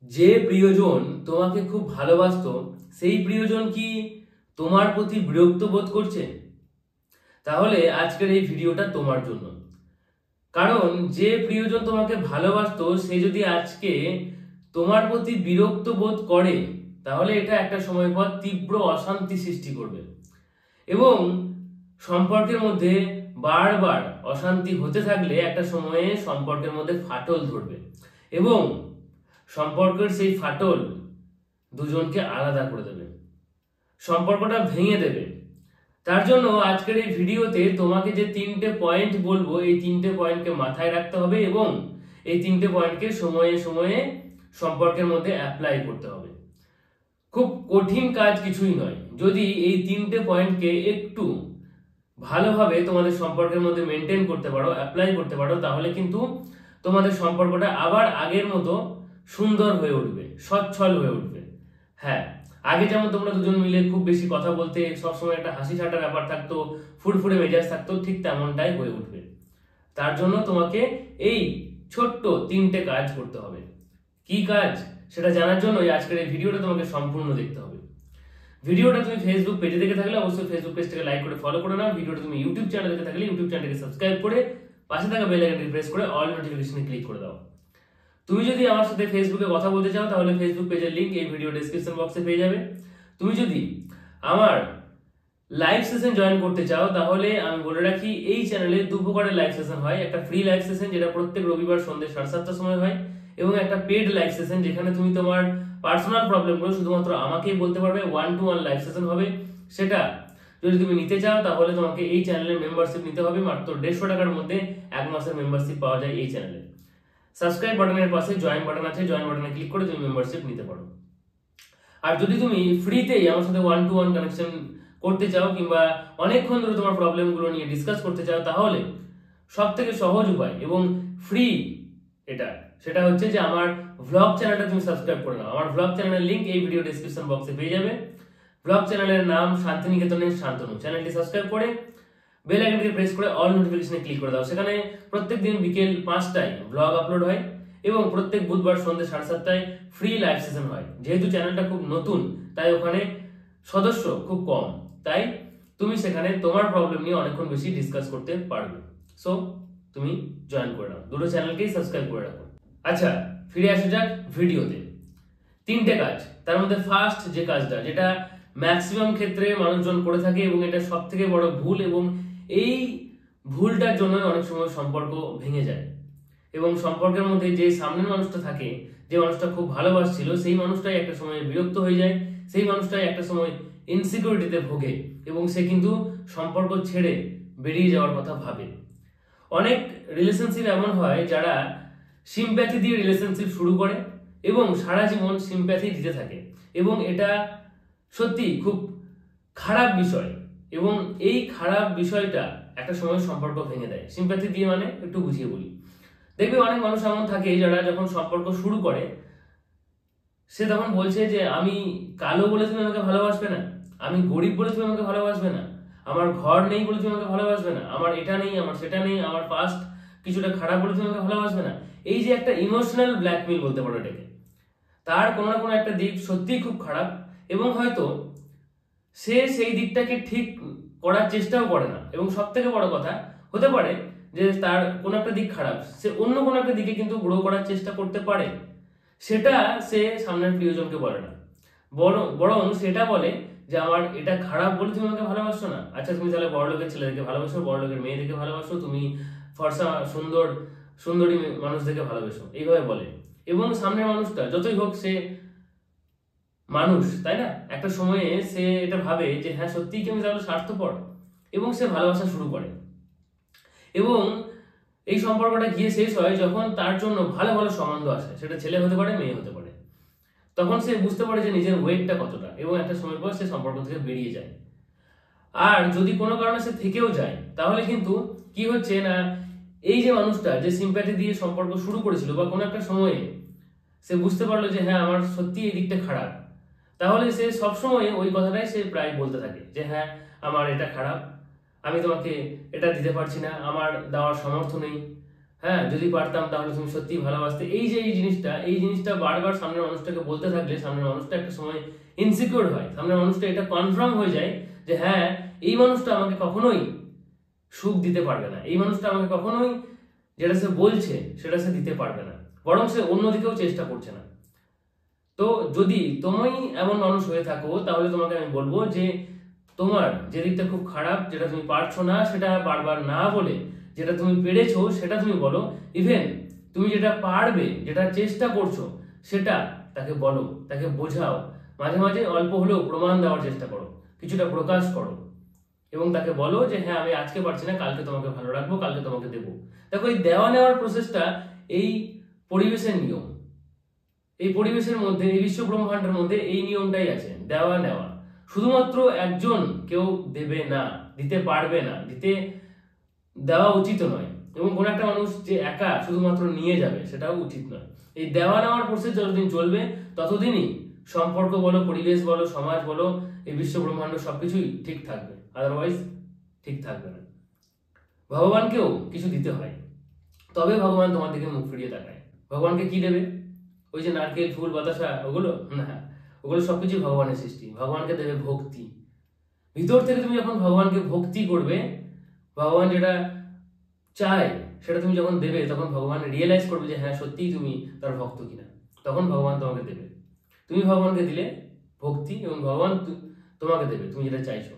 যে প্রিয়জন তোমাকে খুব ভালোবাসতো সেই প্রিয়জন কি তোমার প্রতি বিরক্ত বোধ করছে? তাহলে আজকের এই ভিডিওটা তোমার জন্য। কারণ যে প্রিয়জন তোমাকে ভালোবাসতো সে যদি আজকে তোমার প্রতি বিরক্ত বোধ করে তাহলে এটা একটা সময় পর তীব্র অশান্তি সৃষ্টি করবে এবং সম্পর্কের মধ্যে বারবার অশান্তি হতে থাকলে একটা সময়ে সম্পর্কের মধ্যে ফাটল ধরবে এবং সম্পর্কের সেই ফাটল দুজনকে আলাদা করে দেবে, সম্পর্কটা ভেঙে দেবে। তার জন্য আজকের এই ভিডিওতে তোমাকে যে 3টে পয়েন্ট বলবো, এই 3টে পয়েন্টকে মাথায় রাখতে হবে এবং এই 3টে পয়েন্টকে সময়ে সময়ে সম্পর্কের মধ্যে অ্যাপ্লাই করতে হবে। খুব কঠিন কাজ কিছুই নয়। যদি এই 3টে পয়েন্টকে একটু ভালোভাবে তোমাদের সম্পর্কের মধ্যে মেনটেন করতে পারো, অ্যাপ্লাই করতে পারো, তাহলে কিন্তু তোমাদের সম্পর্কটা আবার আগের মতো সুন্দর হয়ে উঠবে, সচ্ছল হয়ে উঠবে। হ্যাঁ, আগে যেমন তোমরা দুজন মিলে খুব বেশি কথা বলতে, সবসময় একটা হাসি ঠাট্টার ব্যাপার থাকতো, ফুরফুরে মেজাজ থাকতো, ঠিক তেমনটাই হয়ে উঠবে। তার জন্য তোমাকে এই ছোট্ট 3টে কাজ করতে হবে। কি কাজ সেটা জানার জন্য আজকের এই ভিডিওটা তোমাকে সম্পূর্ণ দেখতে হবে। ভিডিওটা তুমি ফেসবুক পেজে দেখে থাকলে অবশ্যই ফেসবুক পেজটাকে লাইক করে ফলো করে নাও। ভিডিওটা তুমি ইউটিউব চ্যানেলে দেখে থাকলে ইউটিউব চ্যানেলকে সাবস্ক্রাইব করে পাশে থাকা বেল আইকনটি প্রেস করে অল নোটিফিকেশনে ক্লিক করে দাও। তুমি যদি আমার সাথে ফেসবুকে কথা বলতে চাও তাহলে ফেসবুক পেজের লিংক এই ভিডিও ডেসক্রিপশন বক্সে পেয়ে যাবে। তুমি যদি আমার লাইভ সেশন জয়েন করতে চাও তাহলে আমি বলে রাখি, এই চ্যানেলে 2 প্রকারের লাইভ সেশন হয়। একটা ফ্রি লাইভ সেশন যেটা প্রত্যেক রবিবার সন্ধ্যে 7:30টার সময় হয় এবং একটা পেড লাইভ সেশন যেখানে তুমি তোমার পার্সোনাল প্রবলেমগুলো শুধুমাত্র আমাকেই বলতে পারবে। 1-to-1 লাইভ সেশন হবে। সেটা যদি তুমি নিতে চাও তাহলে তোমাকে এই চ্যানেলের মেম্বারশিপ নিতে হবে। মাত্র 150 টাকার মধ্যে 1 মাসের মেম্বারশিপ পাওয়া যায় এই চ্যানেলে। সাবস্ক্রাইব বাটনের পাশে জয়েন বাটন আছে, জয়েন বাটনে ক্লিক করে তুমি মেম্বারশিপ নিতে পারো। আর যদি তুমি ফ্রিতেই আমার সাথে 1-to-1 কানেকশন করতে চাও কিংবা অনেকক্ষণ ধরে তোমার প্রবলেমগুলো নিয়ে ডিসকাস করতে চাও তাহলে সব থেকে সহজ উপায় এবং ফ্রি সেটা হচ্ছে যে আমার ভ্লগ চ্যানেলটা তুমি সাবস্ক্রাইব করে নাও। আমার ভ্লগ চ্যানেলের লিংক এই ভিডিও ডেসক্রিপশন বক্সে পেয়ে যাবে। ভ্লগ চ্যানেলের নাম শান্তিনিকেতনের শান্তনু। চ্যানেলটি সাবস্ক্রাইব করে বেল আইকনটি প্রেস করে অল নোটিফিকেশনে ক্লিক করে দাও। সেখানে প্রত্যেকদিন বিকেল 5টায় ভ্লগ আপলোড হয় এবং প্রত্যেক বুধবার সন্ধ্যে 7:30টায় ফ্রি লাইভ সেশন হয়। যেহেতু চ্যানেলটা খুব নতুন তাই ওখানে সদস্য খুব কম, তাই তুমি সেখানে তোমার প্রবলেম নিয়ে অনেকক্ষণ বেশি ডিসকাস করতে পারবে। সো তুমি জয়েন করে নাও, দুটো চ্যানেলকেই সাবস্ক্রাইব করে রাখো। আচ্ছা, ফিরে আসা যাক ভিডিওতে। 3টে কাজ, তার মধ্যে ফার্স্ট যে কাজটা, যেটা ম্যাক্সিমাম ক্ষেত্রে মানুষজন করে থাকে এবং এটা সব থেকে বড় ভুল এবং এই ভুলটার জন্য অনেক সময় সম্পর্ক ভেঙে যায় এবং সম্পর্কের মধ্যে যে সামনের মানুষটা থাকে, যে মানুষটা খুব ভালোবাসছিল, সেই মানুষটাই একটা সময় বিরক্ত হয়ে যায়, সেই মানুষটাই একটা সময় ইনসিকিউরিটিতে ভোগে এবং সে কিন্তু সম্পর্ক ছেড়ে বেরিয়ে যাওয়ার কথা ভাবে। অনেক রিলেশনশিপ এমন হয় যারা সিম্প্যাথি দিয়ে রিলেশনশিপ শুরু করে এবং সারা জীবন সিম্প্যাথি দিতে থাকে এবং এটা সত্যি খুব খারাপ বিষয় এবং এই খারাপ বিষয়টা একটা সময় সম্পর্ক ভেঙে দেয়। সিম্প্যাথি দিয়ে মানে একটু বুঝিয়ে বলি। দেখবে অনেক মানুষ এমন থাকে যারা যখন সম্পর্ক শুরু করে সে তখন বলছে যে আমি কালো বলে তুমি আমাকে ভালোবাসবে না, আমি গরিব বলে তুমি আমাকে ভালোবাসবে না, আমার ঘর নেই বলে তুমি আমাকে ভালোবাসবে না, আমার এটা নেই, আমার সেটা নেই, আমার পাস্ট কিছুটা খারাপ বলে তুমি আমাকে ভালোবাসবে না। এই যে একটা ইমোশনাল ব্ল্যাকমেল বলতে পারো এটাকে। তার কোনো না কোনো একটা দিক সত্যিই খুব খারাপ এবং হয়তো সে সেই দিকটাকে ঠিক করার চেষ্টাও করে না এবং সব থেকে বড় কথা হতে পারে যে তার কোনো একটা দিক খারাপ, সে অন্য কোনো একটা দিকে কিন্তু গ্রো করার চেষ্টা করতে পারে। সেটা সে সামনের প্রিয়জনকে বলে না, বরং সেটা বলে যে আমার এটা খারাপ বলে তুমি আমাকে ভালোবাসো না। আচ্ছা, তুমি তাহলে বড়লোকের ছেলেদেরকে ভালোবাসো, বড়লোকের মেয়েদেরকে ভালোবাসো, তুমি ফর্সা সুন্দরী মানুষদেরকে ভালোবাসো, এইভাবে বলে। এবং সামনের মানুষটা যতই হোক সে মানুষ, তাই না? একটা সময়ে সে এটা ভাবে যে হ্যাঁ সত্যিই কি আমি তাহলে স্বার্থপর এবং সে ভালোবাসা শুরু করে এবং এই সম্পর্কটা গিয়ে শেষ হয় যখন তার জন্য ভালো ভালো সম্বন্ধ আসে, সেটা ছেলে হতে পারে, মেয়ে হতে পারে। তখন সে বুঝতে পারে যে নিজের ওয়েটটা কতটা এবং একটা সময় পর সে সম্পর্ক থেকে বেরিয়ে যায়। আর যদি কোনো কারণে সে থেকেও যায় তাহলে কিন্তু কি হচ্ছে না, এই যে মানুষটা যে সিম্প্যাথি দিয়ে সম্পর্ক শুরু করেছিল বা কোনো একটা সময়ে সে বুঝতে পারলো যে হ্যাঁ আমার সত্যি এই দিকটা খারাপ, তাহলে সে সবসময় ওই কথাটাই সে প্রায় বলতে থাকে যে হ্যাঁ আমার এটা খারাপ, আমি তোমাকে এটা দিতে পারছি না, আমার দেওয়ার সামর্থ্য নেই, হ্যাঁ, যদি পারতাম তাহলে তুমি সত্যিই ভালোবাসতে, এই যে এই জিনিসটা বারবার সামনের মানুষটাকে বলতে থাকলে সামনের মানুষটা একটা সময় ইনসিকিউর হয়, সামনের মানুষটা এটা কনফার্ম হয়ে যায় যে হ্যাঁ, এই মানুষটা আমাকে কখনোই সুখ দিতে পারবে না, এই মানুষটা আমাকে কখনোই যেটা সে বলছে সেটা সে দিতে পারবে না, বরং সে অন্যদিকেও চেষ্টা করছে না। তো যদি তুমি এমন মানুষ হয়ে থাকো তাহলে তোমাকে আমি বলবো যে তোমার যে দিকটা খুব খারাপ, যেটা তুমি পারছো না সেটা বারবার না বলে যেটা তুমি পেরেছো সেটা তুমি বলো। ইভেন তুমি যেটা পারবে, যেটা চেষ্টা করছো সেটা তাকে বলো, তাকে বোঝাও, মাঝে মাঝে অল্প হলেও প্রমাণ দেওয়ার চেষ্টা করো, কিছুটা প্রকাশ করো এবং তাকে বলো যে হ্যাঁ আমি আজকে পারছি না, কালকে তোমাকে ভালো রাখবো, কালকে তোমাকে দেবো। দেখো, এই দেওয়া নেওয়ার প্রসেসটা এই পরিবেশের নিয়ম, এই পরিবেশের মধ্যে, এই বিশ্ব ব্রহ্মাণ্ডের মধ্যে এই নিয়মটাই আছে, দেওয়া নেওয়া। শুধুমাত্র একজন কেউ দেবে না, দিতে পারবে না, দিতে দেওয়া উচিত নয়, এবং কোন একটা মানুষ যে একা শুধুমাত্র নিয়ে যাবে সেটাও উচিত নয়। এই দেওয়া নেওয়ার প্রসেস যতদিন চলবে ততদিনই সম্পর্ক বলো, পরিবেশ বলো, সমাজ বলো, এই বিশ্ব ব্রহ্মাণ্ড সবকিছুই ঠিক থাকবে, আদারওয়াইজ ঠিক থাকবে না। ভগবানকেও কিছু দিতে হয়, তবে ভগবান তোমার দিকে মুখ ফিরিয়ে তাকায়। ভগবানকে কি দেবে? ওই যে নারকেল, ফুল, বাতাসা, ওগুলো না, ওগুলো সবকিছু ভগবানের সৃষ্টি। ভগবানকে দেবে ভক্তি। ভিতর থেকে তুমি যখন ভগবানকে ভক্তি করবে, ভগবান যেটা চায় সেটা তুমি যখন দেবে, তখন ভগবান রিয়েলাইজ করবে যে হ্যাঁ সত্যিই তুমি তার ভক্ত কিনা, তখন ভগবান তোমাকে দেবে। তুমি ভগবানকে দিলে ভক্তি এবং ভগবান তোমাকে দেবে তুমি যেটা চাইছো।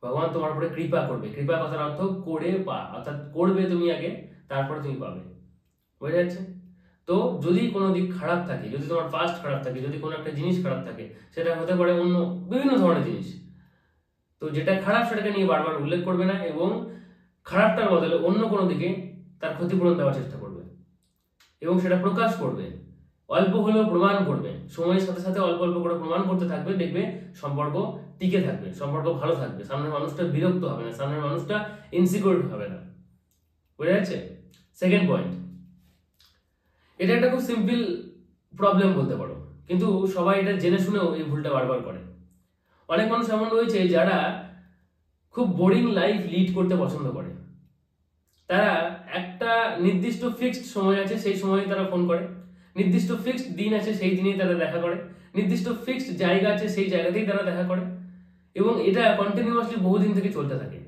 ভগবান তোমার উপরে কৃপা করবে। কৃপা কথার অর্থ করে পা, অর্থাৎ করবে তুমি আগে, তারপরে তুমি পাবে। বোঝা যাচ্ছে? তো যদি কোনো দিক খারাপ থাকে, যদি তোমার পাস্ট খারাপ থাকে, যদি কোনো একটা জিনিস খারাপ থাকে, সেটা হতে পারে অন্য বিভিন্ন ধরনের জিনিস, তো যেটা খারাপ সেটাকে নিয়ে বারবার উল্লেখ করবে না এবং খারাপটার বদলে অন্য কোনো দিকে তার ক্ষতিপূরণ দেওয়ার চেষ্টা করবে এবং সেটা প্রকাশ করবে, অল্প হলেও প্রমাণ করবে। সময়ের সাথে সাথে অল্প অল্প করে প্রমাণ করতে থাকবে, দেখবে সম্পর্ক টিকে থাকবে, সম্পর্ক ভালো থাকবে, সামনের মানুষটা বিরক্ত হবে না, সামনের মানুষটা ইনসিকিউর হবে না। বুঝা যাচ্ছে? সেকেন্ড পয়েন্ট, এটা একটা খুব সিম্পল প্রবলেম বলতে পারো, কিন্তু সবাই এটা জেনে শুনেও এই ভুলটা বারবার করে। অনেক মানুষ এমন রয়েছে যারা খুব বোরিং লাইফ লিড করতে পছন্দ করে। তারা একটা নির্দিষ্ট ফিক্সড সময় আছে, সেই সময়ে তারা ফোন করে, নির্দিষ্ট ফিক্সড দিন আছে, সেই দিনেই তারা দেখা করে, নির্দিষ্ট ফিক্সড জায়গা আছে, সেই জায়গাতেই তারা দেখা করে, এবং এটা কন্টিনিউয়াসলি বহুদিন থেকে চলতে থাকে।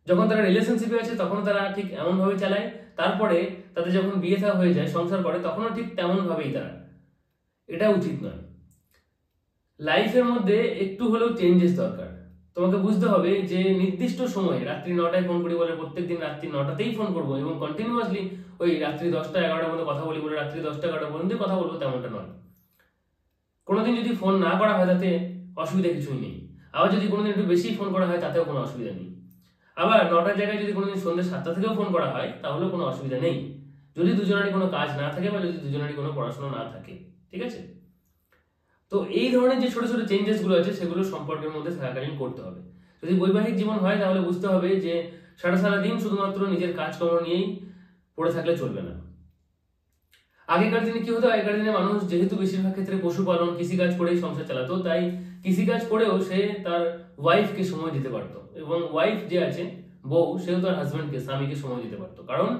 যখন তারা রিলেশনশিপে আছে তখন তারা ঠিক এমনভাবে চালায়, তারপরে তাদের যখন বিয়ে থা হয়ে যায়, সংসার করে, তখনও ঠিক তেমনভাবেই তারা। এটা উচিত নয়। লাইফের মধ্যে একটু হলেও চেঞ্জেস দরকার। তোমাকে বুঝতে হবে যে নির্দিষ্ট সময়ে রাত্রি 9টায় ফোন করি বলে প্রত্যেকদিন রাত্রি 9টাতেই ফোন করবো এবং কন্টিনিউয়াসলি ওই রাত্রি 10টা 11টার মধ্যে কথা বলি বলে রাত্রি 10টা 11টা পর্যন্ত কথা বলবো, তেমনটা নয়। কোনোদিন যদি ফোন না করা হয় তাতে অসুবিধা কিছুই নেই, আবার যদি কোনোদিন একটু বেশি ফোন করা হয় তাতেও কোনো অসুবিধা নেই। আবার 9টার জায়গায় যদি কোনোদিন সন্ধ্যে 7টা থেকেও ফোন করা হয় তাহলেও কোনো অসুবিধা নেই, যদি দুজনেরই কোনো কাজ না থাকে বা যদি দুজনেরই কোনো পড়াশোনা না থাকে। ঠিক আছে? তো এই ধরনের যে ছোট ছোট চেঞ্জেস গুলো আছে সেগুলো সম্পর্কের মধ্যে থাকাকালীন করতে হবে। যদি বৈবাহিক জীবন হয় তাহলে বুঝতে হবে যে সারা দিন শুধুমাত্র নিজের কাজকর্ম নিয়েই পড়ে থাকলে চলবে না। আগেকার দিনে কি হতো, আগেকার দিনে মানুষ যেহেতু বেশিরভাগ ক্ষেত্রে পশুপালন, কৃষিকাজ করেই সংসার চালাতো, তাই কৃষিকাজ করেও সে তার ওয়াইফকে সময় দিতে পারতো, এবং ওয়াইফ যে আছে বউ, সেও তার হাজবেন্ডকে, স্বামীকে সময় দিতে পারতো। কারণ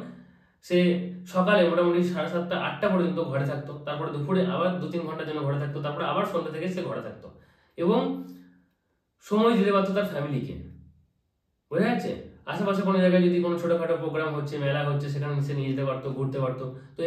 সে সকালে মোটামুটি 7:30 8টা পর্যন্ত ঘরে থাকতো, তারপরে দুপুরে আবার 2-3 ঘন্টার জন্য ঘরে থাকতো, তারপরে আবার সন্ধ্যা থেকে সে ঘরে থাকতো এবং সময় দিতে পারতো তার ফ্যামিলিকে। বোঝা যাচ্ছে? আশেপাশে কোনো জায়গায় যদি কোনো ছোটখাটো প্রোগ্রাম হচ্ছে, মেলা হচ্ছে, সেখানে সে নিয়ে যেতে পারতো, ঘুরতে পারতো। তো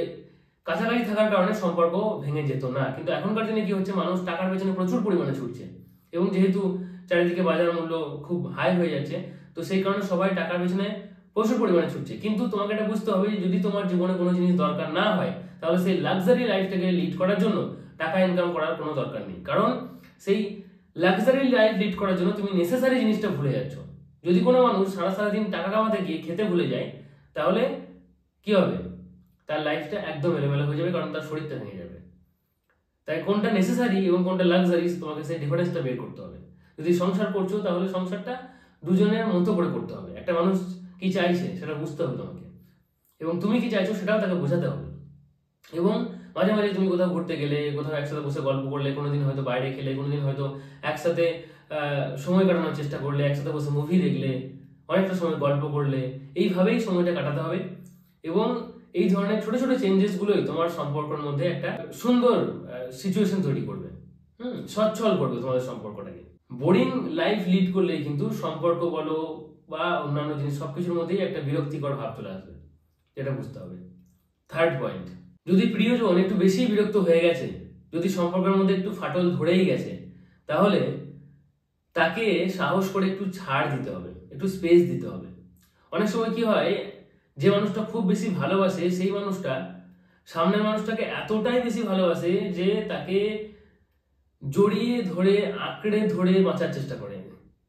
কাছাকাছি থাকার কারণে সম্পর্ক ভেঙে যেত না। কিন্তু এখনকার দিনে কি হচ্ছে, মানুষ টাকার পেছনে প্রচুর পরিমাণে ছুটছে এবং যেহেতু চারিদিকে বাজার মূল্য খুব হাই হয়ে যাচ্ছে, তো সেই কারণে সবাই টাকার পেছনে প্রচুর পরিমাণে ছুটছে। কিন্তু তোমাকে এটা বুঝতে হবে, যদি তোমার জীবনে কোনো জিনিস দরকার না হয় তাহলে সেই লাক্সারি লাইফটাকে লিড করার জন্য টাকা ইনকাম করার কোনো দরকার নেই। কারণ সেই লাক্সারি লাইফ লিড করার জন্য তুমি নেসেসারি জিনিসটা ভুলে যাচ্ছ। যদি কোনো মানুষ সারাদিন টাকা কামাতে গিয়ে খেতে ভুলে যায় তাহলে কি হবে? তার লাইফটা একদম এলোমেলো হয়ে যাবে, কারণ তার শরীরটা ভেঙে যাবে। তাই কোনটা নেসেসারি এবং কোনটা লাক্সারি, তোমাকে সেই ডিফারেন্সটা বের করতে হবে। যদি সংসার করছো তাহলে সংসারটা দুজনের মতো করে করতে হবে। একটা মানুষ কি চাইছে সেটা বুঝতে হবে তোমাকে, এবং তুমি কি চাইছো সেটাও তাকে বোঝাতে হবে। এবং মাঝে মাঝে তুমি কোথাও ঘুরতে গেলে, কোথাও একসাথে বসে গল্প করলে, কোনোদিন হয়তো বাইরে খেলে, কোনোদিন হয়তো একসাথে সময় কাটানোর চেষ্টা করলে, একসাথে বসে মুভি দেখলে, অনেকটা সময় গল্প করলে, এইভাবেই সময়টা কাটাতে হবে। এবং এই ধরনের ছোট ছোট চেঞ্জেস গুলোই তোমার সম্পর্কের মধ্যে একটা সুন্দর সিচুয়েশন তৈরি করবে, সচ্ছল করবে তোমাদের সম্পর্কটাকে। বোরিং লাইফ লিড করলে কিন্তু সম্পর্ক বলো বা অন্যান্য জিনিস সবকিছুর মধ্যেই একটা বিরক্তিকর ভাব চলে আসবে, যেটা বুঝতে হবে। থার্ড পয়েন্ট, যদি প্রিয়জন একটু বেশি বিরক্ত হয়ে গেছে, যদি সম্পর্কের মধ্যে একটু ফাটল ধরেই গেছে, তাহলে তাকে সাহস করে একটু ছাড় দিতে হবে, একটু স্পেস দিতে হবে। অনেক সময় কি হয়, যে মানুষটা খুব বেশি ভালোবাসে সেই মানুষটা সামনের মানুষটাকে এতটাই বেশি ভালোবাসে যে তাকে জড়িয়ে ধরে আঁকড়ে ধরে বাঁচার চেষ্টা করে।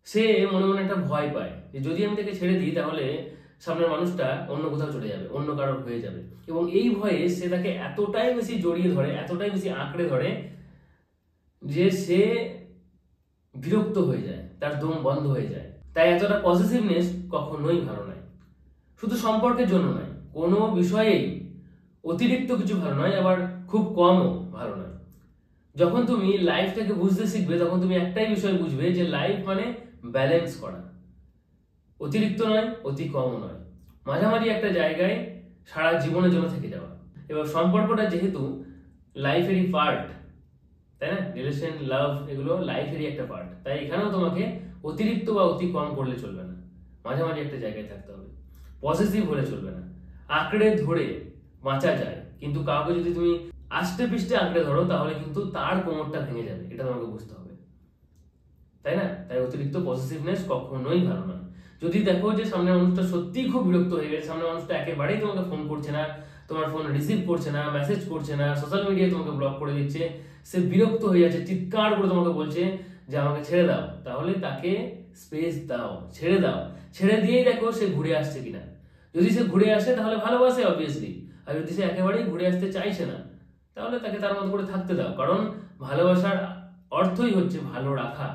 সে মনে মনে একটা ভয় পায় যে যদি আমি তাকে ছেড়ে দিই তাহলে সামনের মানুষটা অন্য কোথাও চলে যাবে, অন্য কারোর হয়ে যাবে, এবং এই ভয়ে সে তাকে এতটাই বেশি জড়িয়ে ধরে, এতটাই বেশি আঁকড়ে ধরে যে সে বিরক্ত হয়ে যায়, তার দম বন্ধ হয়ে যায়। তাই এতটা পজিটিভনেস কখনোই ভালো নয়, শুধু সম্পর্কের জন্য নয়, কোনো বিষয়েই অতিরিক্ত কিছু ভালো নয়, আবার খুব কমও ভালো নয়। যখন তুমি লাইফটাকে বুঝতে শিখবে তখন তুমি একটাই বিষয় বুঝবে যে লাইফ মানে ব্যালেন্স করা, অতিরিক্ত নয় অতি কমও নয়, মাঝামাঝি একটা জায়গায় সারা জীবনের জন্য থেকে যাওয়া। এবার সম্পর্কটা যেহেতু লাইফেরই পার্ট, তাই না, রিলেশন লাভ এগুলো লাইফেরই একটা পার্ট, তাই এখানেও তোমাকে অতিরিক্ত বা অতি কম করলে চলবে না, মাঝামাঝি একটা জায়গায় থাকতে হবে। পজিটিভ হলে চলবে না, আঁকড়ে ধরে বাঁচা যায়, কিন্তু কাউকে যদি তুমি আষ্টে পিষ্টে আঁকড়ে ধরো তাহলে কিন্তু তার কোমরটা ভেঙে যাবে, এটা তোমাকে বুঝতে হবে, তাই না? তাই অতিরিক্ত পজিটিভনেস কখনোই ভালো নয়। যদি দেখো যে সামনের মানুষটা সত্যিই খুব বিরক্ত হয়ে গেছে, সামনের মানুষটা একেবারেই তোমাকে ফোন করছে না, তোমার ফোন রিসিভ করছে না, মেসেজ করছে না, সোশ্যাল মিডিয়ায় তোমাকে ব্লক করে দিচ্ছে, সে বিরক্ত হয়ে যাচ্ছে, চিৎকার করে তোমাকে বলছে যে আমাকে ছেড়ে দাও, তাহলে তাকে স্পেস দাও, ছেড়ে দাও। ছেড়ে দিয়েই দেখো সে ঘুরে আসছে কিনা। যদি সে ঘুরে আসে তাহলে ভালোবাসে অবভিয়াসলি, আর যদি সে একেবারেই ঘুরে আসতে চাইছে না তাহলে তাকে তার মতো করে থাকতে দাও, কারণ ভালোবাসার অর্থই হচ্ছে ভালো রাখা।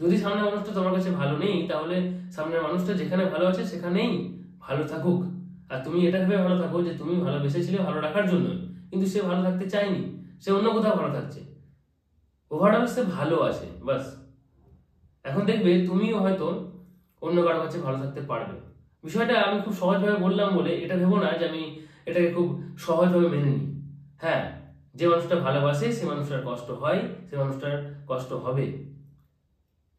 যদি সামনের মানুষটা তোমার কাছে ভালো নেই তাহলে সামনের মানুষটা যেখানে ভালো আছে সেখানেই ভালো থাকুক, আর তুমি এটা ভেবে ভালো থাকো যে তুমি ভালোবেসেছিলে ভালো রাখার জন্য, কিন্তু সে ভালো থাকতে চায়নি, সে অন্য কোথাও ভালো থাকছে, ওভারঅল সে ভালো আছে বাস। এখন দেখবে তুমিও হয়তো অন্য কারো কাছে ভালো থাকতে পারবে। বিষয়টা আমি খুব সহজভাবে বললাম বলে এটা ভেবো না যে আমি এটাকে খুব সহজভাবে মেনে নিই। হ্যাঁ, যে মানুষটা ভালোবাসে সে মানুষটার কষ্ট হয়, সে মানুষটার কষ্ট হবে,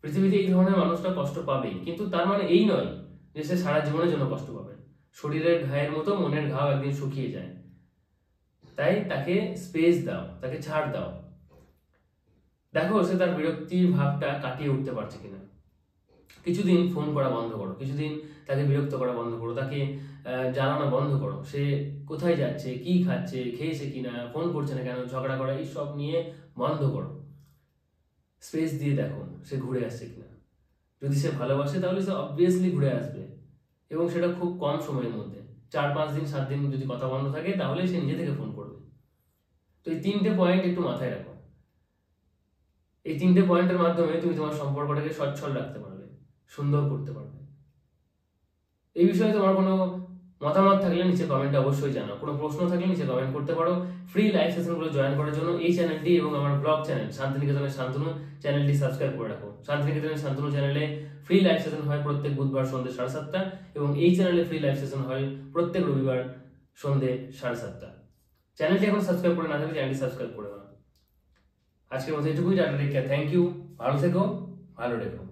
পৃথিবীতে এই ধরনের মানুষটা কষ্ট পাবেই, কিন্তু তার মানে এই নয় যে সে সারা জীবনের জন্য কষ্ট পাবে। শরীরের ঘায়ের মতো মনের ঘাও একদিন শুকিয়ে যায়, তাই তাকে স্পেস দাও, তাকে ছাড় দাও। দেখো সে তার বিরক্তির ভাবটা কাটিয়ে উঠতে পারছে কিনা। কিছুদিন ফোন করা বন্ধ করো, কিছুদিন তাকে বিরক্ত করা বন্ধ করো, তাকে জানানো বন্ধ করো সে কোথায় যাচ্ছে, কি খাচ্ছে, খেয়েছে কিনা, ফোন করছে না কেন, ঝগড়া করা এইসব নিয়ে বন্ধ করো। স্পেস দিয়ে দেখো সে ঘুরে আসছে কিনা। যদি সে ভালোবাসে তাহলে সে অবভিয়াসলি ঘুরে আসবে, এবং সেটা খুব কম সময়ের মধ্যে, 4-5 দিন 7 দিন যদি কথা বন্ধ থাকে তাহলে সে নিজে থেকে ফোন করবে। তো এই 3টে পয়েন্ট একটু মাথায় রাখো, এই 3টে পয়েন্টের মাধ্যমে তুমি তোমার সম্পর্কটাকে সচ্ছল রাখতে পারবে, সুন্দর করতে পারবে। এই বিষয়ে তোমার কোনো মতামত থাকলে নিচে কমেন্টে অবশ্যই জানাও, কোনো প্রশ্ন থাকলে নিচে কমেন্ট করতে পারো। ফ্রি লাইভ সেশনগুলো জয়েন করার জন্য এই চ্যানেলটি এবং আমার ব্লগ চ্যানেল শান্তিনিকেতনের শান্তনু চ্যানেলটি সাবস্ক্রাইব করে রাখো। শান্তিনিকেতনের শান্তনু চ্যানেলে ফ্রি লাইভ সেশন হয় প্রত্যেক বুধবার সন্ধ্যে 7:30, এবং এই চ্যানেলে ফ্রি লাইভ সেশন হয় প্রত্যেক রবিবার সন্ধ্যে 7:30। চ্যানেলটি এখন সাবস্ক্রাইব করে না থাকলে চ্যানেলটি সাবস্ক্রাইব করে নাও। আজকের মতো এটুকুই, tata, take care, thank you, ভালো থেকো, ভালো রেখো।